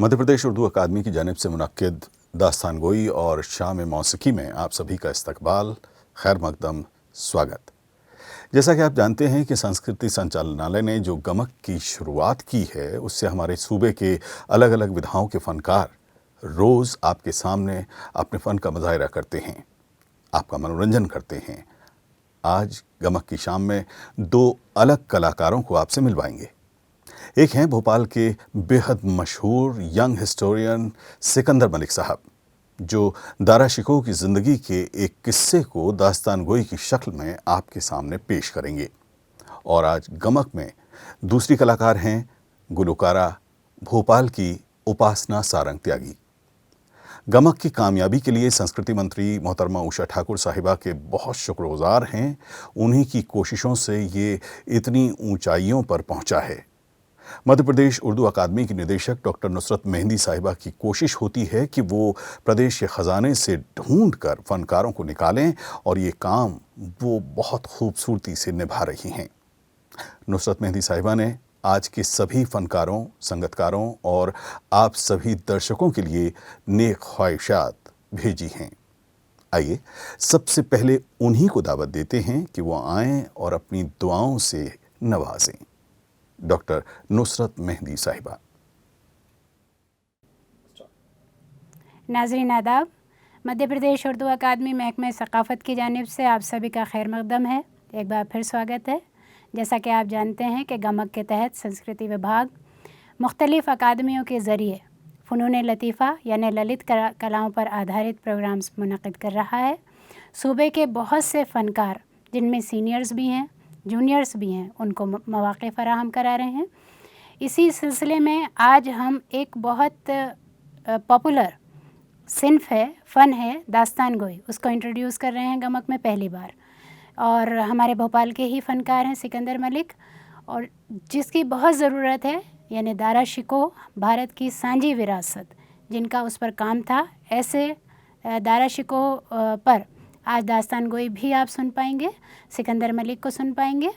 मध्य प्रदेश उर्दू अकादमी की जानिब से मुनक्किद दास्तान गोई और शाम मौसीकी में आप सभी का इस्तकबाल, खैर मकदम, स्वागत। जैसा कि आप जानते हैं कि संस्कृति संचालनालय ने जो गमक की शुरुआत की है, उससे हमारे सूबे के अलग अलग विधाओं के फनकार रोज़ आपके सामने अपने फ़न का मुजाहिरा करते हैं, आपका मनोरंजन करते हैं। आज गमक की शाम में दो अलग कलाकारों को आपसे मिलवाएंगे। एक हैं भोपाल के बेहद मशहूर यंग हिस्टोरियन सिकंदर मलिक साहब, जो दारा शिकोह की ज़िंदगी के एक किस्से को दास्तान गोई की शक्ल में आपके सामने पेश करेंगे। और आज गमक में दूसरी कलाकार हैं गुलकारा भोपाल की उपासना सारंग त्यागी। गमक की कामयाबी के लिए संस्कृति मंत्री मोहतरमा उषा ठाकुर साहिबा के बहुत शुक्रगुजार हैं। उन्हीं की कोशिशों से ये इतनी ऊंचाइयों पर पहुंचा है। मध्य प्रदेश उर्दू अकादमी की निदेशक डॉक्टर नुसरत मेहंदी साहिबा की कोशिश होती है कि वो प्रदेश के ख़जाने से ढूंढकर फनकारों को निकालें, और ये काम वो बहुत खूबसूरती से निभा रही हैं। नुसरत मेहंदी साहिबा ने आज के सभी फनकारों, संगतकारों और आप सभी दर्शकों के लिए नेक ख्वाहिशात भेजी हैं। आइए सबसे पहले उन्हीं को दावत देते हैं कि वो आएं और अपनी दुआओं से नवाजें। डॉक्टर नुसरत मेहंदी साहिबा। नाज़रीन आदाब, मध्य प्रदेश उर्दू अकादमी महकमे सकाफ़त की जानिब से आप सभी का खैर मकदम है। एक बार फिर स्वागत है। जैसा कि आप जानते हैं कि गमक के तहत संस्कृति विभाग मुख्तलिफ़ अकादमियों के ज़रिए फ़नून लतीफ़ा यानी ललित कलाओं पर आधारित प्रोग्राम्स मुनक़िद कर रहा है। सूबे के बहुत से फ़नकार, जिनमें सीनियर्स भी हैं, जूनियर्स भी हैं, उनको मौक़े फ़राहम करा रहे हैं। इसी सिलसिले में आज हम एक बहुत पॉपुलर सिन्फ़ है, फ़न है दास्तान गोई, उसको इंट्रोड्यूस कर रहे हैं गमक में पहली बार। और हमारे भोपाल के ही फ़नकार हैं सिकंदर मलिक, और जिसकी बहुत ज़रूरत है, यानी दारा शिकोह भारत की सांझी विरासत, जिनका उस पर काम था, ऐसे दारा शिकोह पर आज दास्तान गोई भी आप सुन पाएंगे, सिकंदर मलिक को सुन पाएंगे।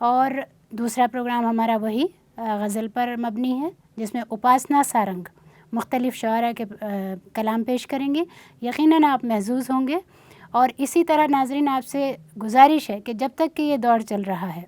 और दूसरा प्रोग्राम हमारा वही गज़ल पर मबनी है, जिसमें उपासना सारंग मुख्तलिफ़ शुअरा के कलाम पेश करेंगे। यकीनन आप महज़ूज़ होंगे। और इसी तरह नाज़रीन, आपसे गुजारिश है कि जब तक कि ये दौर चल रहा है,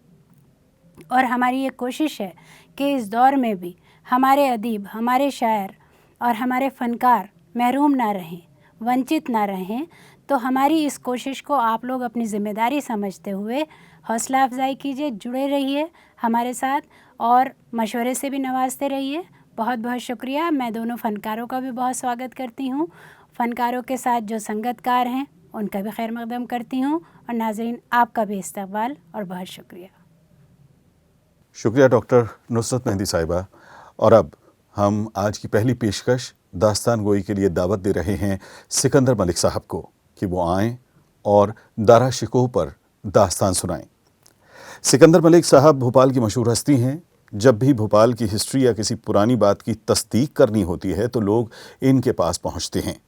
और हमारी ये कोशिश है कि इस दौर में भी हमारे अदीब, हमारे शायर और हमारे फ़नकार महरूम ना रहें, वंचित ना रहें, तो हमारी इस कोशिश को आप लोग अपनी ज़िम्मेदारी समझते हुए हौसला अफजाई कीजिए, जुड़े रहिए हमारे साथ और मशवरे से भी नवाजते रहिए। बहुत बहुत शुक्रिया। मैं दोनों फ़नकारों का भी बहुत स्वागत करती हूँ। फ़नकारों के साथ जो संगतकार हैं, उनका भी खैर मकदम करती हूँ। और नाज़रीन, आपका भी इस्तकबाल और बहुत शुक्रिया। शुक्रिया डॉक्टर नुसरत मेहंदी साहिबा। और अब हम आज की पहली पेशकश दास्तान गोई के लिए दावत दे रहे हैं सिकंदर मलिक साहब को कि वो आएं और दारा शिकोह पर दास्तान सुनाएं। सिकंदर मलिक साहब भोपाल की मशहूर हस्ती हैं। जब भी भोपाल की हिस्ट्री या किसी पुरानी बात की तस्दीक करनी होती है तो लोग इनके पास पहुंचते हैं।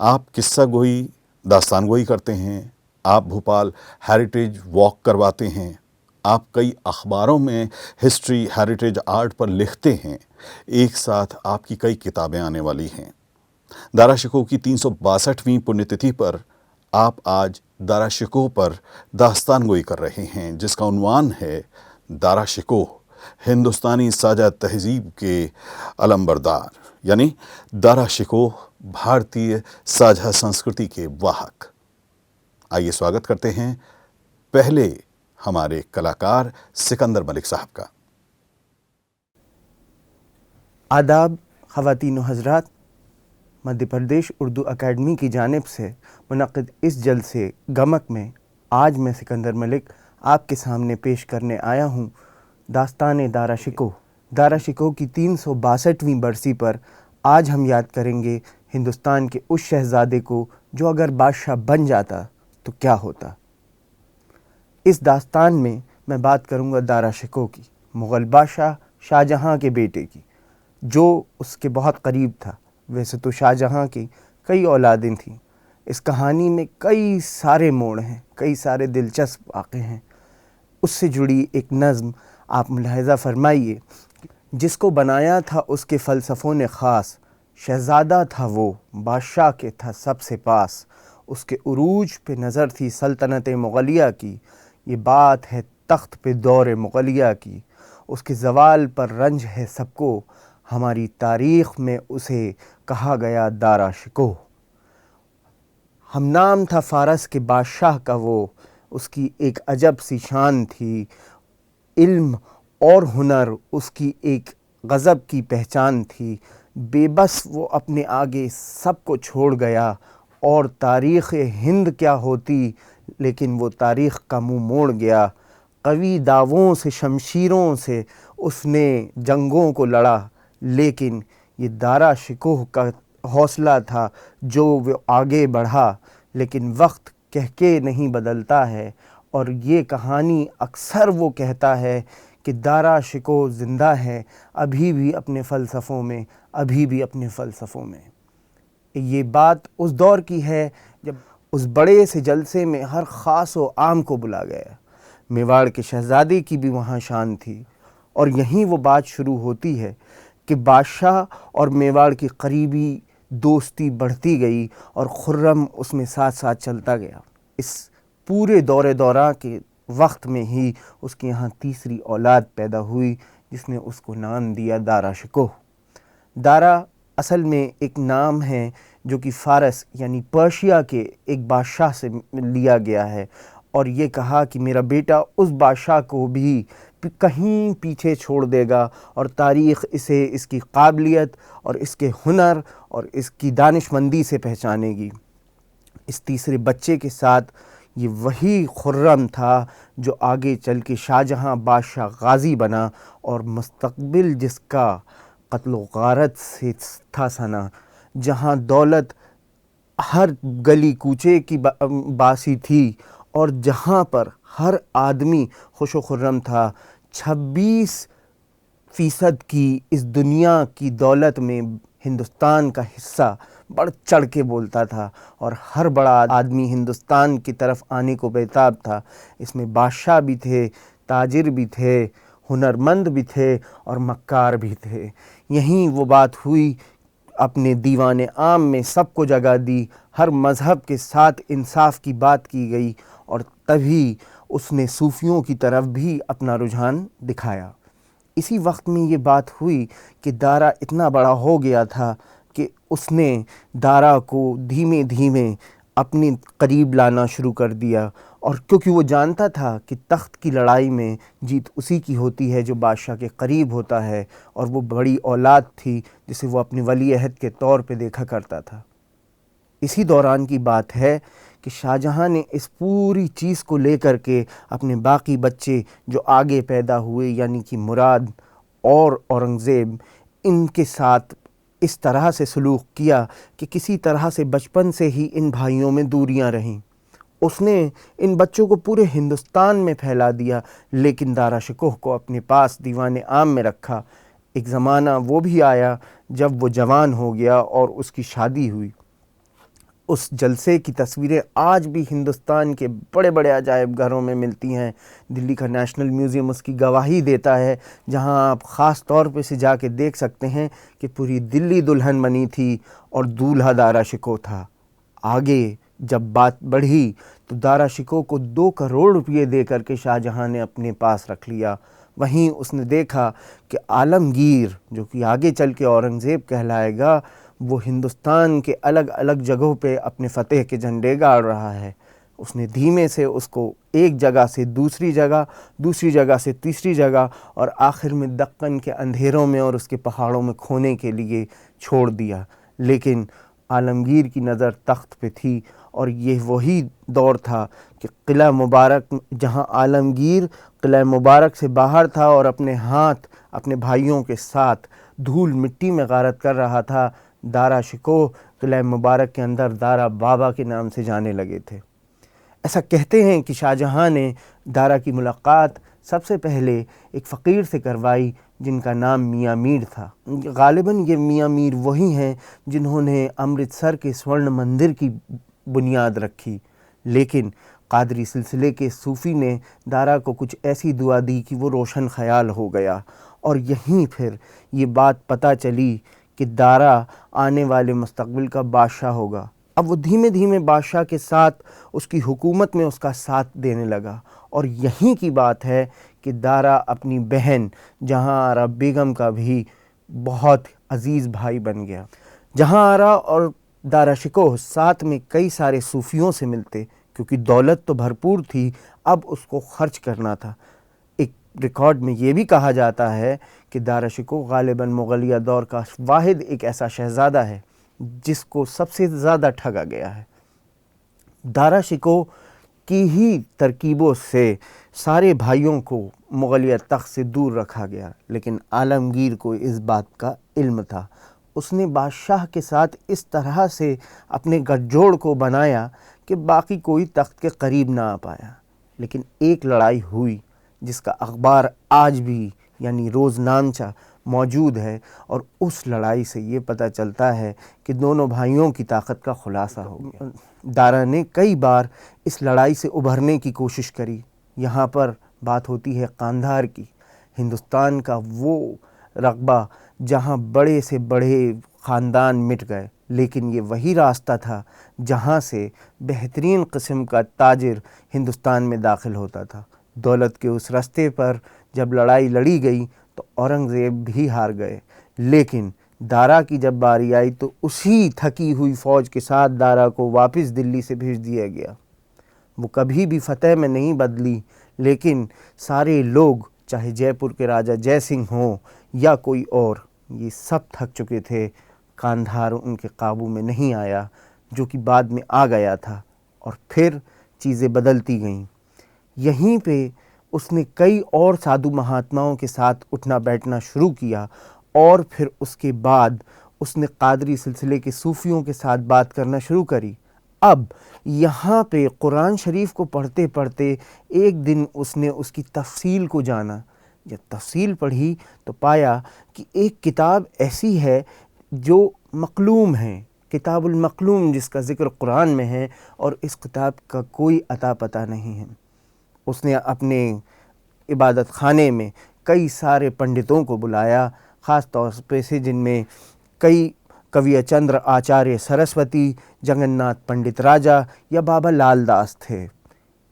आप किस्सा गोई, दास्तान गोई करते हैं, आप भोपाल हेरिटेज वॉक करवाते हैं, आप कई अखबारों में हिस्ट्री, हेरिटेज, आर्ट पर लिखते हैं। एक साथ आपकी कई किताबें आने वाली हैं। दारा शिकोह की 362वीं पुण्यतिथि पर आप आज दारा शिकोह पर दास्तान गोई कर रहे हैं, जिसका उन्वान है दारा शिकोह हिंदुस्तानी साझा तहजीब के अलंबरदार, यानी दारा शिकोह भारतीय साझा संस्कृति के वाहक। आइए स्वागत करते हैं पहले हमारे कलाकार सिकंदर मलिक साहब का। आदाब ख़वातीन व हज़रात, मध्य प्रदेश उर्दू अकादमी की जानिब से मुनक़िद इस जलसे गमक में आज मैं सिकंदर मलिक आपके सामने पेश करने आया हूँ दास्तान दारा शिकोह। दारा शिकोह की 362वीं बरसी पर आज हम याद करेंगे हिंदुस्तान के उस शहज़ादे को जो अगर बादशाह बन जाता तो क्या होता। इस दास्तान में मैं बात करूँगा दारा शिकोह की, मुग़ल बादशाह शाहजहाँ के बेटे की, जो उसके बहुत करीब था। वैसे तो शाहजहाँ की कई औलादें थीं। इस कहानी में कई सारे मोड़ हैं, कई सारे दिलचस्प वाक़े हैं। उससे जुड़ी एक नज़्म आप मुलाहिज़ा फरमाइए जिसको बनाया था उसके फ़लसफ़ों ने ख़ास, शहज़ादा था वो बादशाह के था सबसे पास। उसके उरूज पे नज़र थी सल्तनत मुग़लिया की, ये बात है तख्त पे दौर मुग़लिया की। उसके ज़वाल पर रंज है सबको, हमारी तारीख़ में उसे कहा गया दारा शिकोह। हमनाम था फ़ारस के बादशाह का वो, उसकी एक अजब सी शान थी। इल्म और हुनर उसकी एक गज़ब की पहचान थी। बेबस वो अपने आगे सबको छोड़ गया, और तारीख़ हिंद क्या होती, लेकिन वो तारीख़ का मुँह मोड़ गया। कवी दावों से शमशीरों से उसने जंगों को लड़ा, लेकिन ये दारा शिकोह का हौसला था जो वो आगे बढ़ा। लेकिन वक्त कह के नहीं बदलता है, और ये कहानी अक्सर वो कहता है कि दारा शिकोह ज़िंदा है अभी भी अपने फ़लसफ़ों में, अभी भी अपने फ़लसफ़ों में। ये बात उस दौर की है जब उस बड़े से जलसे में हर ख़ास व आम को बुला गया। मेवाड़ के शहज़ादे की भी वहाँ शान थी, और यहीं वो बात शुरू होती है कि बादशाह और मेवाड़ की करीबी दोस्ती बढ़ती गई और खुर्रम उसमें साथ साथ चलता गया। इस पूरे दौरा के वक्त में ही उसके यहाँ तीसरी औलाद पैदा हुई, जिसने उसको नाम दिया दारा शिकोह। दारा असल में एक नाम है जो कि फ़ारस यानी पर्शिया के एक बादशाह से लिया गया है, और ये कहा कि मेरा बेटा उस बादशाह को भी कहीं पीछे छोड़ देगा, और तारीख़ इसे इसकी काबिलियत और इसके हुनर और इसकी दानिशमंदी से पहचानेगी। इस तीसरे बच्चे के साथ ये वही खुर्रम था जो आगे चल के शाहजहाँ बादशाह गाज़ी बना, और मुस्तक़बिल जिसका क़त्ल व गारत से था सना, जहाँ दौलत हर गली कूचे की बासी थी, और जहाँ पर हर आदमी खुश व खुर्रम था। 26% की इस दुनिया की दौलत में हिंदुस्तान का हिस्सा बढ़ चढ़ के बोलता था, और हर बड़ा आदमी हिंदुस्तान की तरफ आने को बेताब था। इसमें बादशाह भी थे, ताजिर भी थे, हुनरमंद भी थे और मक्कार भी थे। यहीं वो बात हुई, अपने दीवाने आम में सबको जगह दी, हर मज़हब के साथ इंसाफ की बात की गई, और तभी उसने सूफ़ियों की तरफ भी अपना रुझान दिखाया। इसी वक्त में ये बात हुई कि दारा इतना बड़ा हो गया था कि उसने दारा को धीमे धीमे अपने करीब लाना शुरू कर दिया, और क्योंकि वो जानता था कि तख्त की लड़ाई में जीत उसी की होती है जो बादशाह के करीब होता है, और वो बड़ी औलाद थी जिसे वो अपनी वली अहद के तौर पे देखा करता था। इसी दौरान की बात है कि शाहजहाँ ने इस पूरी चीज़ को लेकर के अपने बाकी बच्चे जो आगे पैदा हुए यानी कि मुराद और औरंगज़ेब, इनके साथ इस तरह से सलूक किया कि किसी तरह से बचपन से ही इन भाइयों में दूरियां रहीं। उसने इन बच्चों को पूरे हिंदुस्तान में फैला दिया, लेकिन दारा शिकोह को अपने पास दीवाने आम में रखा। एक ज़माना वो भी आया जब वो जवान हो गया और उसकी शादी हुई। उस जलसे की तस्वीरें आज भी हिंदुस्तान के बड़े बड़े अजायब घरों में मिलती हैं। दिल्ली का नेशनल म्यूज़ियम उसकी गवाही देता है, जहां आप ख़ास तौर पे से जाके देख सकते हैं कि पूरी दिल्ली दुल्हन बनी थी और दूल्हा दारा शिकोह था। आगे जब बात बढ़ी तो दारा शिकोह को 2 करोड़ रुपये दे करके शाहजहाँ ने अपने पास रख लिया। वहीं उसने देखा कि आलमगीर, जो कि आगे चल के औरंगज़ेब कहलाएगा, वो हिंदुस्तान के अलग अलग जगहों पे अपने फ़तेह के झंडे गाड़ रहा है। उसने धीमे से उसको एक जगह से दूसरी जगह से तीसरी जगह और आखिर में दक्कन के अंधेरों में और उसके पहाड़ों में खोने के लिए छोड़ दिया। लेकिन आलमगीर की नज़र तख्त पे थी, और ये वही दौर था कि किला मुबारक, जहां आलमगीर किला मुबारक से बाहर था और अपने हाथ अपने भाइयों के साथ धूल मिट्टी में गारत कर रहा था, दारा शिकोह किला मुबारक के अंदर दारा बाबा के नाम से जाने लगे थे। ऐसा कहते हैं कि शाहजहाँ ने दारा की मुलाकात सबसे पहले एक फ़कीर से करवाई जिनका नाम मियाँ मीर था। गालिबन ये मियाँ मीर वही हैं जिन्होंने अमृतसर के स्वर्ण मंदिर की बुनियाद रखी। लेकिन कादरी सिलसिले के सूफ़ी ने दारा को कुछ ऐसी दुआ दी कि वो रोशन ख़याल हो गया, और यहीं फिर ये बात पता चली कि दारा आने वाले मुस्तकबिल का बादशाह होगा। अब वो धीमे धीमे बादशाह के साथ उसकी हुकूमत में उसका साथ देने लगा। और यहीं की बात है कि दारा अपनी बहन जहांआरा बेगम का भी बहुत अजीज़ भाई बन गया। जहांआरा और दारा शिकोह साथ में कई सारे सूफियों से मिलते, क्योंकि दौलत तो भरपूर थी, अब उसको खर्च करना था। एक रिकॉर्ड में ये भी कहा जाता है कि दारा शिकोह गालिबन मुगलिया दौर का वाहिद एक ऐसा शहज़ादा है जिसको सबसे ज़्यादा ठगा गया है। दारा शिकोह की ही तरकीबों से सारे भाइयों को मुगलिया तख्त से दूर रखा गया, लेकिन आलमगीर को इस बात का इल्म था। उसने बादशाह के साथ इस तरह से अपने गठजोड़ को बनाया कि बाकी कोई तख्त के करीब ना आ पाया। लेकिन एक लड़ाई हुई जिसका अखबार आज भी यानी रोज़नामचा मौजूद है, और उस लड़ाई से ये पता चलता है कि दोनों भाइयों की ताकत का खुलासा हो गया। दारा ने कई बार इस लड़ाई से उभरने की कोशिश करी। यहाँ पर बात होती है कांधार की, हिंदुस्तान का वो रकबा जहाँ बड़े से बड़े ख़ानदान मिट गए, लेकिन ये वही रास्ता था जहाँ से बेहतरीन किस्म का ताजिर हिंदुस्तान में दाखिल होता था। दौलत के उस रास्ते पर जब लड़ाई लड़ी गई तो औरंगज़ेब भी हार गए, लेकिन दारा की जब बारी आई तो उसी थकी हुई फ़ौज के साथ दारा को वापस दिल्ली से भेज दिया गया। वो कभी भी फतेह में नहीं बदली, लेकिन सारे लोग, चाहे जयपुर के राजा जय सिंह हों या कोई और, ये सब थक चुके थे। कांधार उनके काबू में नहीं आया, जो कि बाद में आ गया था, और फिर चीज़ें बदलती गईं। यहीं पे उसने कई और साधु महात्माओं के साथ उठना बैठना शुरू किया, और फिर उसके बाद उसने कादरी सिलसिले के सूफियों के साथ बात करना शुरू करी। अब यहाँ पे कुरान शरीफ को पढ़ते पढ़ते एक दिन उसने उसकी तफसील को जाना। जब तफसील पढ़ी तो पाया कि एक किताब ऐसी है जो मकलूम है, किताबुल मकलूम, जिसका ज़िक्र कुरान में है, और इस किताब का कोई अता पता नहीं है। उसने अपने इबादत खाने में कई सारे पंडितों को बुलाया, ख़ास तौर पे से जिनमें कई कवि चंद्र आचार्य सरस्वती, जगन्नाथ पंडित राजा या बाबा लाल दास थे।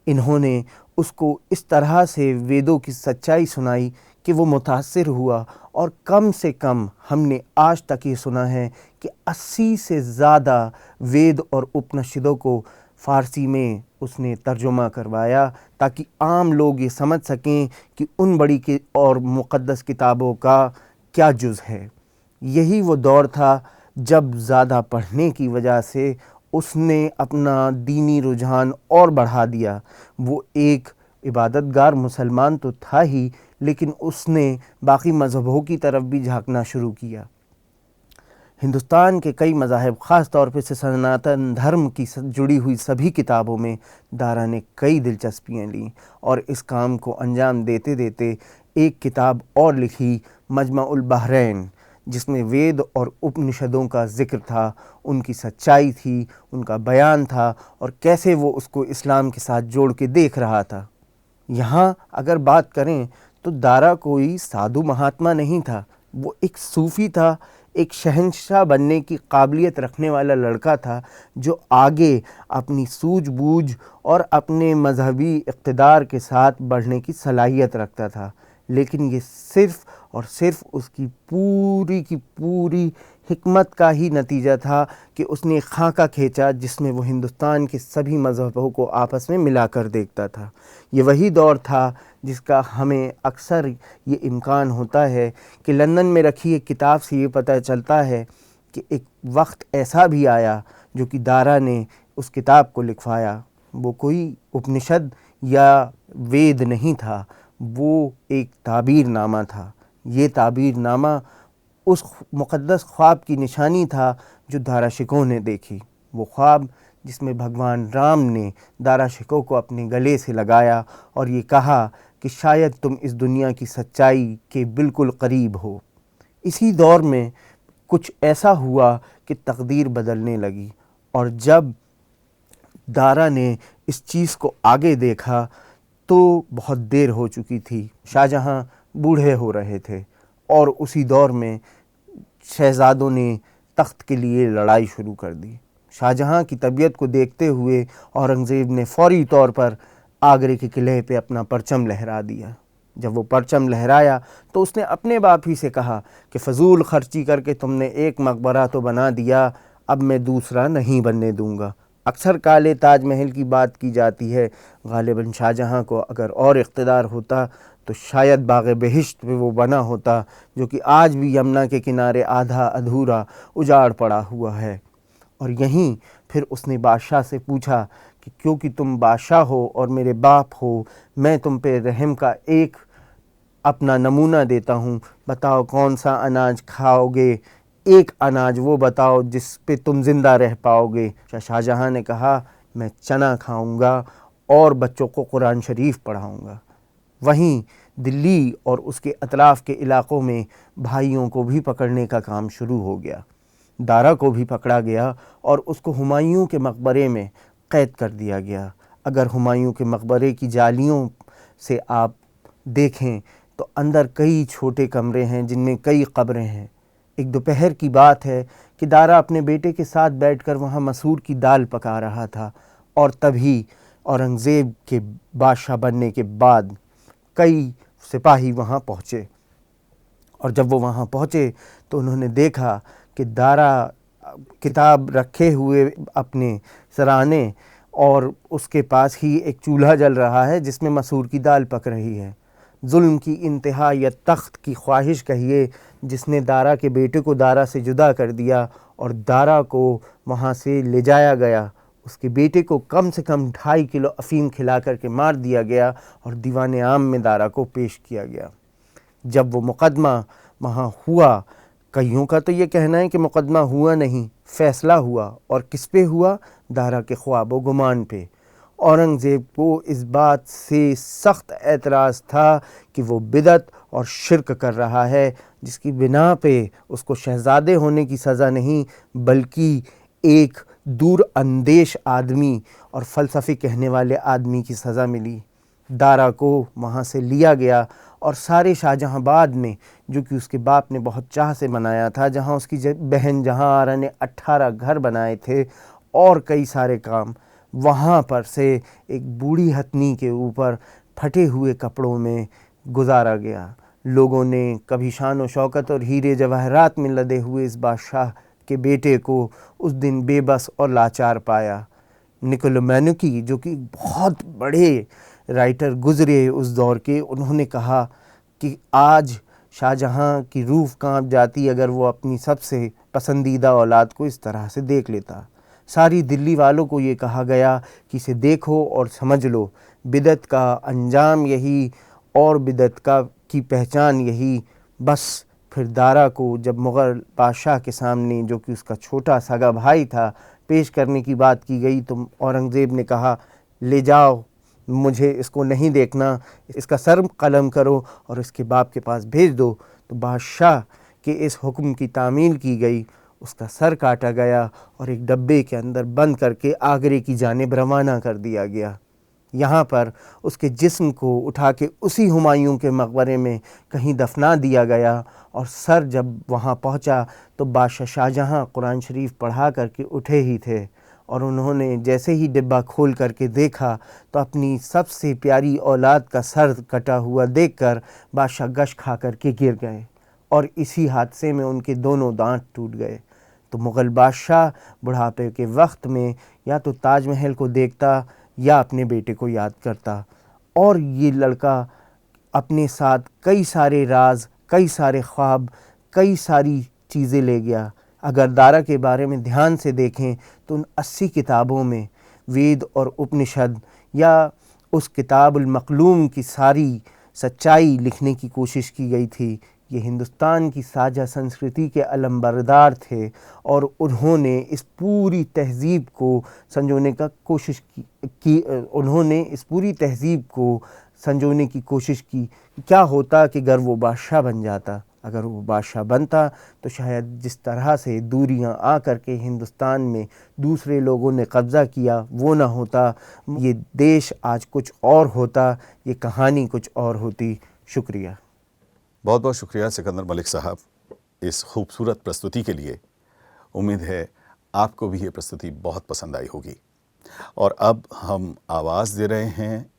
इन्होंने उसको इस तरह से वेदों की सच्चाई सुनाई कि वो मुतासिर हुआ, और कम से कम हमने आज तक ये सुना है कि 80 से ज़्यादा वेद और उपनिषदों को फ़ारसी में उसने तर्जुमा करवाया, ताकि आम लोग ये समझ सकें कि उन बड़ी के और मुक़द्दस किताबों का क्या जुज़ है। यही वो दौर था जब ज़्यादा पढ़ने की वजह से उसने अपना दीनी रुझान और बढ़ा दिया। वो एक इबादतगार मुसलमान तो था ही, लेकिन उसने बाकी मज़हबों की तरफ भी झांकना शुरू किया। हिंदुस्तान के कई मज़ाहिब, ख़ास तौर पे से सनातन धर्म की जुड़ी हुई सभी किताबों में दारा ने कई दिलचस्पियाँ लीं, और इस काम को अंजाम देते देते एक किताब और लिखी, मजमा-उल बहरैन, जिसमें वेद और उपनिषदों का ज़िक्र था, उनकी सच्चाई थी, उनका बयान था, और कैसे वो उसको इस्लाम के साथ जोड़ के देख रहा था। यहाँ अगर बात करें तो दारा कोई साधु महात्मा नहीं था, वो एक सूफ़ी था, एक शहंशाह बनने की काबिलियत रखने वाला लड़का था, जो आगे अपनी सूझबूझ और अपने मजहबी इक़्तिदार के साथ बढ़ने की सलाहियत रखता था। लेकिन ये सिर्फ़ और सिर्फ़ उसकी पूरी की पूरी हिकमत का ही नतीजा था कि उसने खाका खींचा जिसमें वो हिंदुस्तान के सभी मज़हबों को आपस में मिलाकर देखता था। ये वही दौर था जिसका हमें अक्सर ये इम्कान होता है कि लंदन में रखी एक किताब से ये पता चलता है कि एक वक्त ऐसा भी आया जो कि दारा ने उस किताब को लिखवाया। वो कोई उपनिषद या वेद नहीं था, वो एक ताबीरनामा था। ये ताबीरनामा उस मुक़द्दस ख्वाब की निशानी था जो दारा शिकोह ने देखी। वो ख्वाब जिसमें भगवान राम ने दारा शिकोह को अपने गले से लगाया और ये कहा कि शायद तुम इस दुनिया की सच्चाई के बिल्कुल करीब हो। इसी दौर में कुछ ऐसा हुआ कि तकदीर बदलने लगी, और जब दारा ने इस चीज़ को आगे देखा तो बहुत देर हो चुकी थी। शाहजहाँ बूढ़े हो रहे थे, और उसी दौर में शहज़ादों ने तख्त के लिए लड़ाई शुरू कर दी। शाहजहां की तबीयत को देखते हुए औरंगज़ेब ने फौरी तौर पर आगरे के किले पे अपना परचम लहरा दिया। जब वो परचम लहराया तो उसने अपने बाप ही से कहा कि फ़जूल खर्ची करके तुमने एक मकबरा तो बना दिया, अब मैं दूसरा नहीं बनने दूंगा। अक्सर काले ताजमहल की बात की जाती है। गालिबन शाहजहां को अगर और इक़्तिदार होता तो शायद बाग़ बहिश्त पे वो बना होता, जो कि आज भी यमुना के किनारे आधा अधूरा उजाड़ पड़ा हुआ है। और यहीं फिर उसने बादशाह से पूछा कि क्योंकि तुम बादशाह हो और मेरे बाप हो, मैं तुम पे रहम का एक अपना नमूना देता हूँ, बताओ कौन सा अनाज खाओगे, एक अनाज वो बताओ जिस पे तुम ज़िंदा रह पाओगे। शाहजहां ने कहा, मैं चना खाऊंगा और बच्चों को कुरान शरीफ पढ़ाऊंगा। वहीं दिल्ली और उसके अतराफ़ के इलाक़ों में भाइयों को भी पकड़ने का काम शुरू हो गया। दारा को भी पकड़ा गया और उसको हुमायूं के मकबरे में क़ैद कर दिया गया। अगर हुमायूं के मकबरे की जालियों से आप देखें तो अंदर कई छोटे कमरे हैं जिनमें कई कब्रें हैं। एक दोपहर की बात है कि दारा अपने बेटे के साथ बैठकर वहाँ मसूर की दाल पका रहा था और तभी औरंगज़ेब के बादशाह बनने के बाद कई सिपाही वहाँ पहुँचे। और जब वो वहाँ पहुँचे तो उन्होंने देखा कि दारा किताब रखे हुए अपने सराहने और उसके पास ही एक चूल्हा जल रहा है जिसमें मसूर की दाल पक रही है। जुल्म की इंतहा या तख्त की ख्वाहिश कहिए जिसने दारा के बेटे को दारा से जुदा कर दिया और दारा को वहाँ से ले जाया गया। उसके बेटे को कम से कम 2.5 किलो अफ़ीम खिला करके मार दिया गया और दीवान आम में दारा को पेश किया गया। जब वो मुकदमा वहाँ हुआ, कईयों का तो ये कहना है कि मुकदमा हुआ नहीं, फ़ैसला हुआ। और किस पे हुआ? दारा के ख्वाब व गुमान पे। औरंगज़ेब को इस बात से सख्त एतराज़ था कि वो बिदअत और शिर्क कर रहा है, जिसकी बिना पे उसको शहज़ादे होने की सज़ा नहीं बल्कि एक दूर अंदेश आदमी और फ़लसफ़े कहने वाले आदमी की सज़ा मिली। दारा को वहाँ से लिया गया और सारे शाहजहांबाद में, जो कि उसके बाप ने बहुत चाह से बनाया था, जहाँ उसकी बहन जहाँ आरा ने 18 घर बनाए थे और कई सारे काम, वहाँ पर से एक बूढ़ी हथनी के ऊपर फटे हुए कपड़ों में गुजारा गया। लोगों ने कभी शान व शौकत और हीरे जवाहरात में लदे हुए इस बादशाह के बेटे को उस दिन बेबस और लाचार पाया। निकोलो मैनुकी, जो कि बहुत बड़े राइटर गुज़रे उस दौर के, उन्होंने कहा कि आज शाहजहां की रूह कांप जाती अगर वो अपनी सबसे पसंदीदा औलाद को इस तरह से देख लेता। सारी दिल्ली वालों को ये कहा गया कि इसे देखो और समझ लो, बिदअत का अंजाम यही और बिदअत की पहचान यही। बस फिर दारा को जब मुग़ल बादशाह के सामने, जो कि उसका छोटा सगा भाई था, पेश करने की बात की गई तो औरंगज़ेब ने कहा, ले जाओ, मुझे इसको नहीं देखना, इसका सर कलम करो और इसके बाप के पास भेज दो। तो बादशाह के इस हुक्म की तामील की गई, उसका सर काटा गया और एक डब्बे के अंदर बंद करके आगरे की जानिब रवाना कर दिया गया। यहाँ पर उसके जिस्म को उठा के उसी हुमायूं के मकबरे में कहीं दफना दिया गया और सर जब वहाँ पहुँचा तो बादशाह शाहजहां कुरान शरीफ पढ़ा करके उठे ही थे और उन्होंने जैसे ही डिब्बा खोल करके देखा तो अपनी सबसे प्यारी औलाद का सर कटा हुआ देखकर बादशाह गश खा करके गिर गए और इसी हादसे में उनके दोनों दांत टूट गए। तो मुग़ल बादशाह बुढ़ापे के वक्त में या तो ताजमहल को देखता या अपने बेटे को याद करता और ये लड़का अपने साथ कई सारे राज, कई सारे ख्वाब, कई सारी चीज़ें ले गया। अगर दारा के बारे में ध्यान से देखें तो उन 80 किताबों में वेद और उपनिषद या उस किताबुल मखलूम की सारी सच्चाई लिखने की कोशिश की गई थी। ये हिंदुस्तान की साझा संस्कृति के अलमबरदार थे और उन्होंने इस पूरी तहज़ीब को संजोने का कोशिश की उन्होंने इस पूरी तहज़ीब को संजोने की कोशिश की। क्या होता कि अगर वो बादशाह बन जाता, अगर वो बादशाह बनता तो शायद जिस तरह से दूरियां आ कर के हिंदुस्तान में दूसरे लोगों ने कब्ज़ा किया वो ना होता, ये देश आज कुछ और होता, ये कहानी कुछ और होती। शुक्रिया। बहुत बहुत शुक्रिया सिकंदर मलिक साहब इस खूबसूरत प्रस्तुति के लिए। उम्मीद है आपको भी ये प्रस्तुति बहुत पसंद आई होगी। और अब हम आवाज़ दे रहे हैं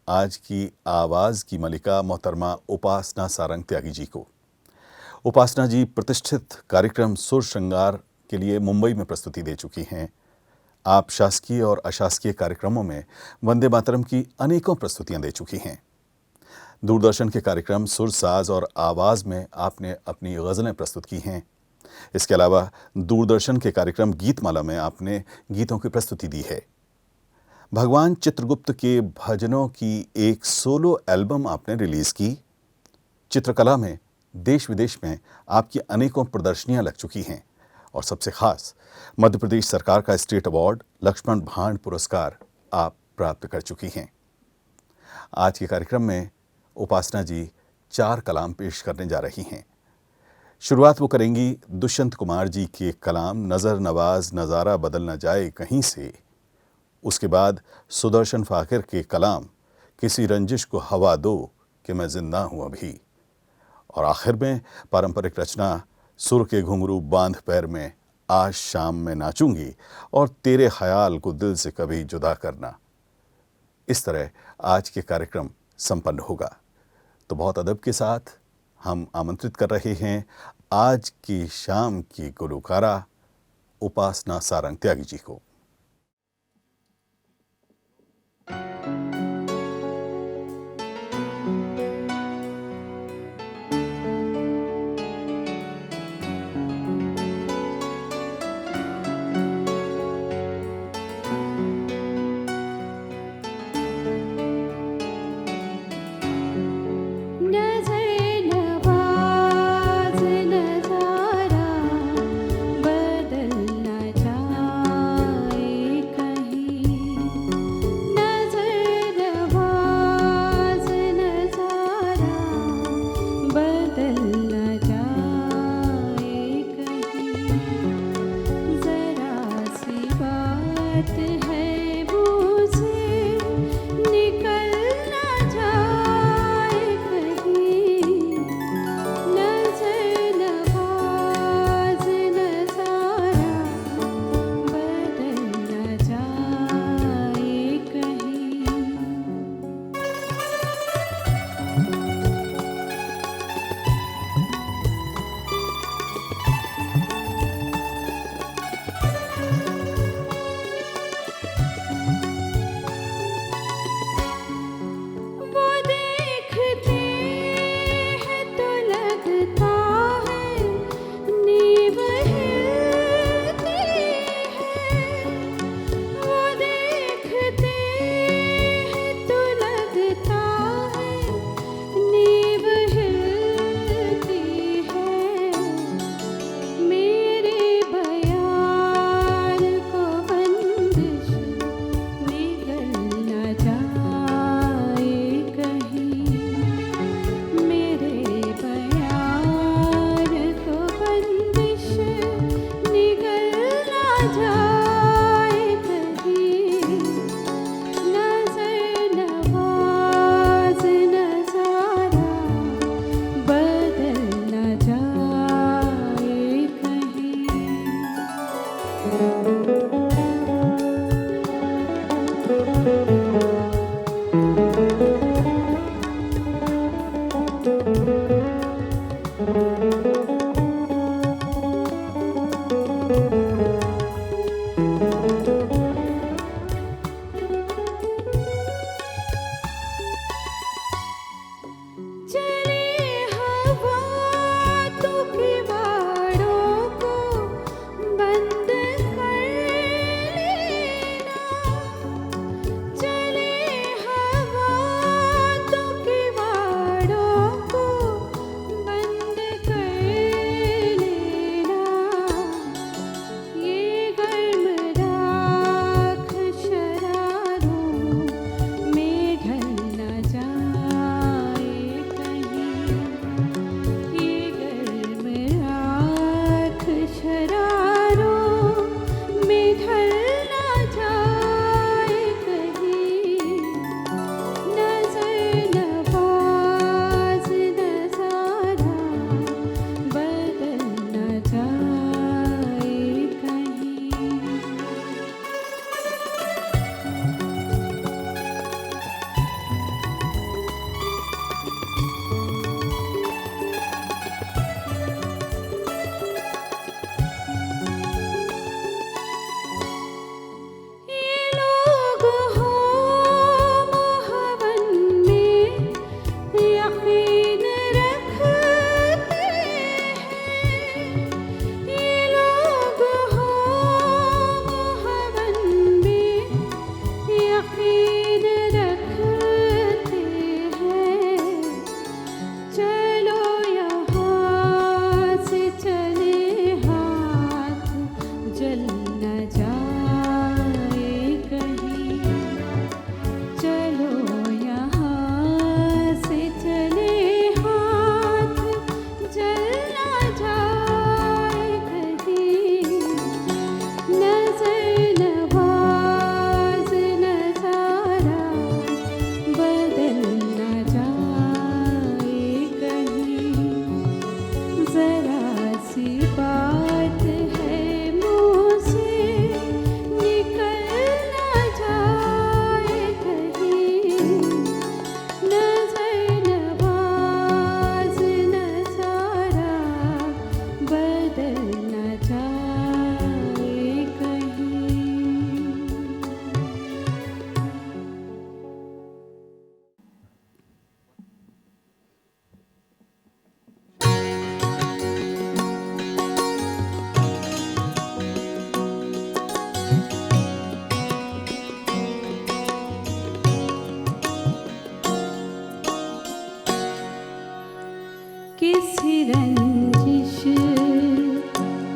आज की आवाज़ की मलिका मोहतरमा उपासना सारंग त्यागी जी को। उपासना जी प्रतिष्ठित कार्यक्रम सुर श्रृंगार के लिए मुंबई में प्रस्तुति दे चुकी हैं। आप शासकीय और अशासकीय कार्यक्रमों में वंदे मातरम की अनेकों प्रस्तुतियां दे चुकी हैं। दूरदर्शन के कार्यक्रम सुर साज और आवाज़ में आपने अपनी गज़लें प्रस्तुत की हैं। इसके अलावा दूरदर्शन के कार्यक्रम गीतमाला में आपने गीतों की प्रस्तुति दी है। भगवान चित्रगुप्त के भजनों की एक सोलो एल्बम आपने रिलीज़ की। चित्रकला में देश विदेश में आपकी अनेकों प्रदर्शनियां लग चुकी हैं और सबसे खास मध्य प्रदेश सरकार का स्टेट अवार्ड लक्ष्मण भांड पुरस्कार आप प्राप्त कर चुकी हैं। आज के कार्यक्रम में उपासना जी 4 कलाम पेश करने जा रही हैं। शुरुआत वो करेंगी दुष्यंत कुमार जी के कलाम नज़र नवाज नज़ारा बदल न जाए कहीं से। उसके बाद सुदर्शन फाखिर के कलाम किसी रंजिश को हवा दो कि मैं जिंदा हूं अभी। और आखिर में पारंपरिक रचना सुर के घुंघरू बांध पैर में आज शाम में नाचूंगी और तेरे ख्याल को दिल से कभी जुदा करना। इस तरह आज के कार्यक्रम संपन्न होगा। तो बहुत अदब के साथ हम आमंत्रित कर रहे हैं आज की शाम की गुलकारा उपासना सारंग त्यागी जी को।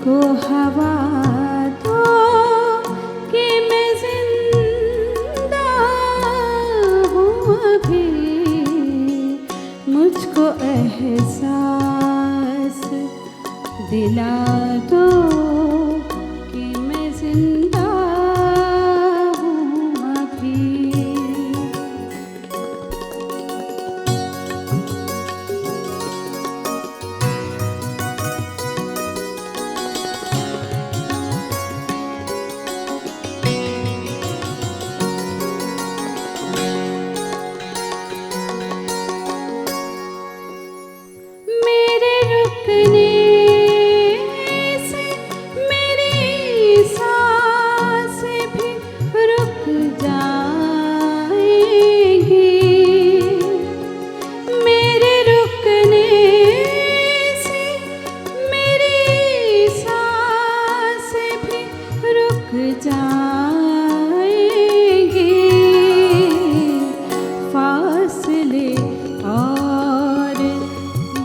को हवा दो कि मैं जिंदा हूँ अभी, मुझको एहसास दिला दो कि मैं जिंदा हूँ अभी। मेरे रुकने से मेरी सांसें भी रुक जाएंगी, मेरे रुकने से मेरी सांसें भी रुक जाएंगी। फासले और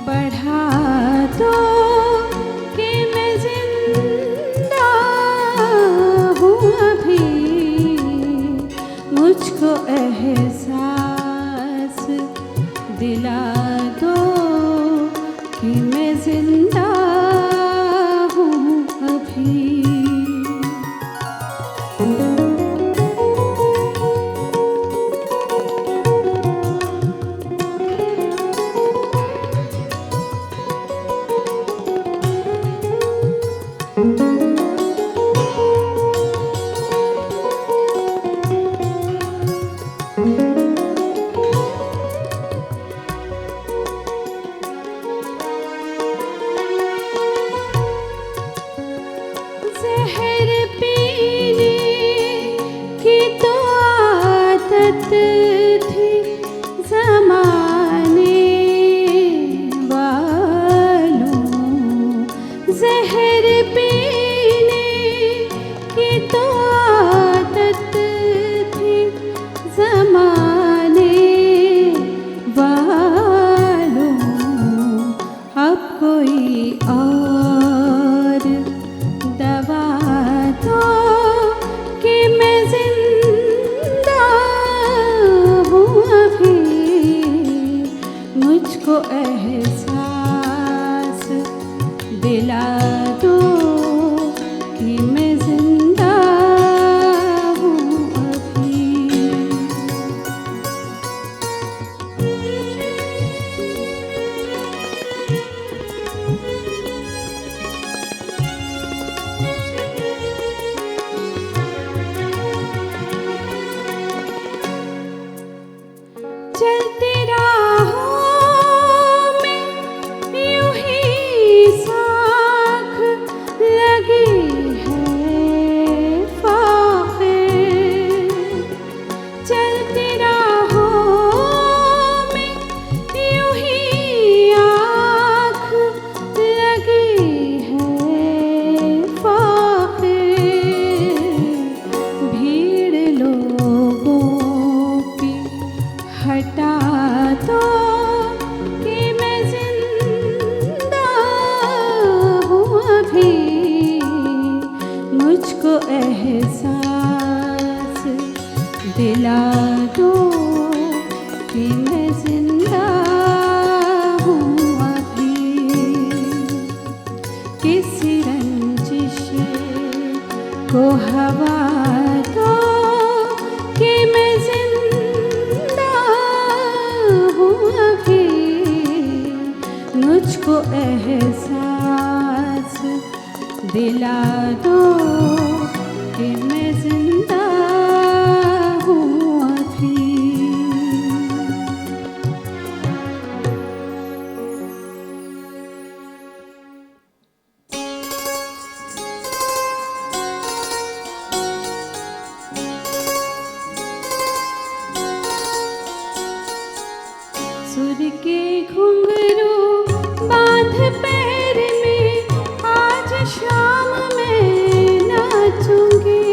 बढ़ा दो कि मैं जिंदा हूँ अभी, मुझको एहसास दिला दो कि मैं जिंदा हूँ अभी। जहर पीने की तो आदत थी ज़माने वालों, जहर पीने की तो आदत थी ज़माने वालों। अब कोई और दवा दो कि मैं जिंदा हूँ अभी, मुझको एहसास दिला दो कि मैं जिंदा हूँ अभी। चलती राहों में यूं ही साख लगी है फाखिर, चलती राहों में यूं ही आँख लगी है फाखिर। भीड़ लोगों की हटा दो कि मैं जिंदा हूँ अभी, मुझको एहसास दिला दो कि मैं जिंदा हूँ अभी। किसी रंजिश को हवा दो कि मैं जिंदा हूँ अभी, मुझको एहसास दिला दो कि मैं जिंदा हूँ अभी। सुर के घुंघरू बांध पैर में आज शाम मैं नाचूंगी,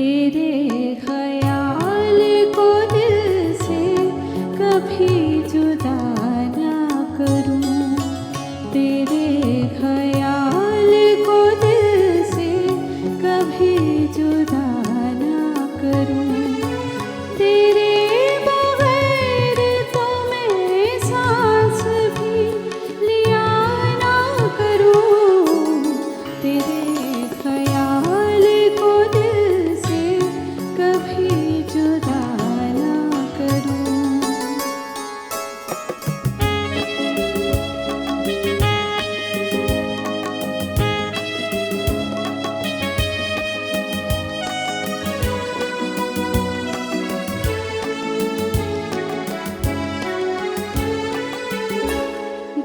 तेरे ख्याल को दिल से कभी जुदा ना करूं, तेरे ख्याल को दिल से कभी जुदा ना करूं, तेरे बगैर तो मैं सांस भी लिया ना करूं, तेरे ख्याल को दिल से कभी जुदा ना करूं।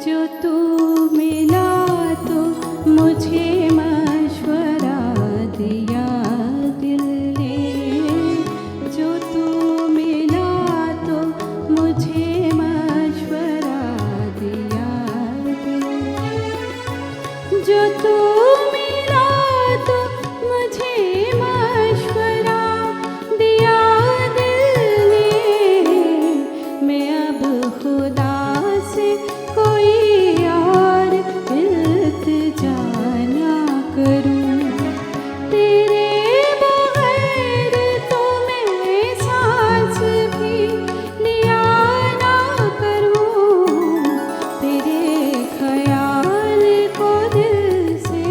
जो तू मिला तो मुझे मशवरा दिया दिल ने, जो तू मिला तो मुझे मशवरा दिया दिल ने, जो तू मिला तो मुझे मशवरा दिया दिल ने, मैं अब खुदा से कोई और इल्तिजा ना करूं, तेरे बगैर तो मैं सांस भी लिया ना करूं, तेरे ख्याल को दिल से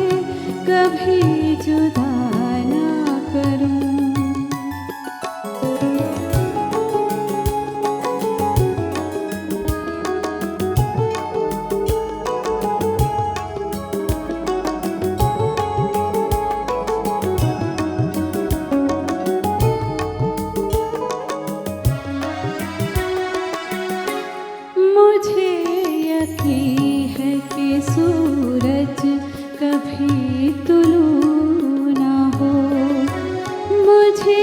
कभी जुदा ना करूं। मुझे यकीन है कि सूरज कभी तुलू ना हो, मुझे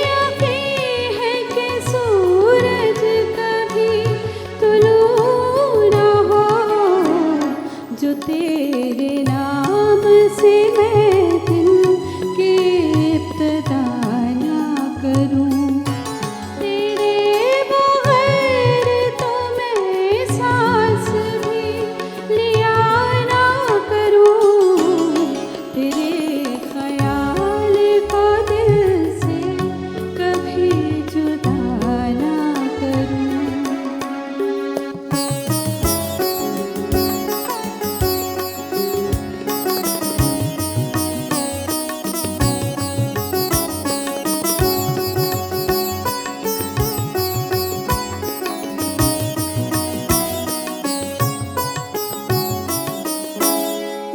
यकीन है कि सूरज कभी तुलू ना हो, जो तेरे नाम से मैं दिन की इब्तिदा ना करूं, तेरे बगैर तो मैं सांस भी लिया ना करूं, तेरे ख्याल को दिल से कभी जुदा ना करूं।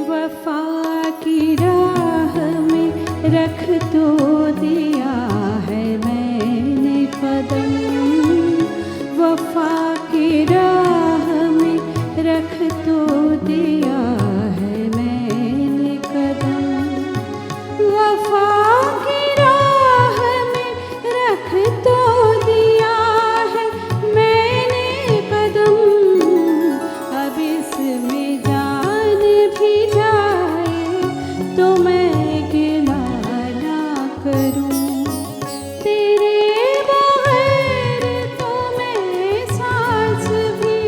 वफा की राह में रख तो दिया है मैंने कदम, वफा की राह में रख तो दिया है मैंने कदम, वफा की राह में रख तो दिया है मैंने कदम, अब इसमें जान भी जाए तो मैं गिला ना करूं, तेरे बगैर तो मैं सांस भी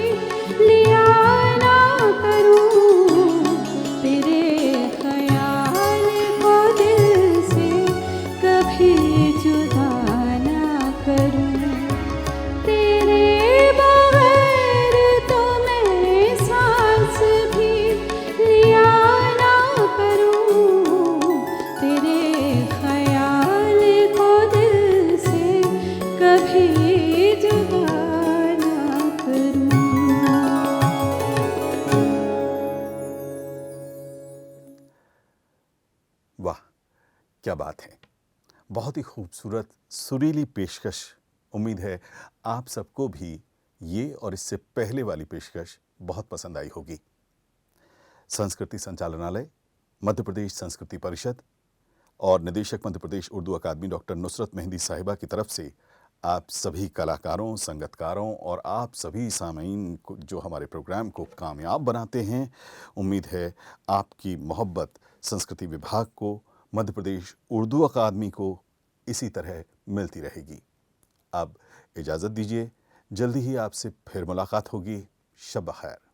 लिया ना करूं, तेरे ख्याल को दिल से कभी जुदा ना करूं, तेरे बगैर तो मैं सांस भी लिया ना करूं, तेरे ख्याल को दिल से कभी जुदा ना करूं। वाह, क्या बात है। बहुत ही खूबसूरत सुरीली पेशकश। उम्मीद है आप सबको भी ये और इससे पहले वाली पेशकश बहुत पसंद आई होगी। संस्कृति संचालनालय, मध्य प्रदेश संस्कृति परिषद और निदेशक मध्य प्रदेश उर्दू अकादमी डॉक्टर नुसरत मेहंदी साहिबा की तरफ से आप सभी कलाकारों, संगतकारों और आप सभी सामीन को जो हमारे प्रोग्राम को कामयाब बनाते हैं, उम्मीद है आपकी मोहब्बत संस्कृति विभाग को, मध्य प्रदेश उर्दू अकादमी को इसी तरह मिलती रहेगी। अब इजाज़त दीजिए, जल्दी ही आपसे फिर मुलाकात होगी। शब बखैर।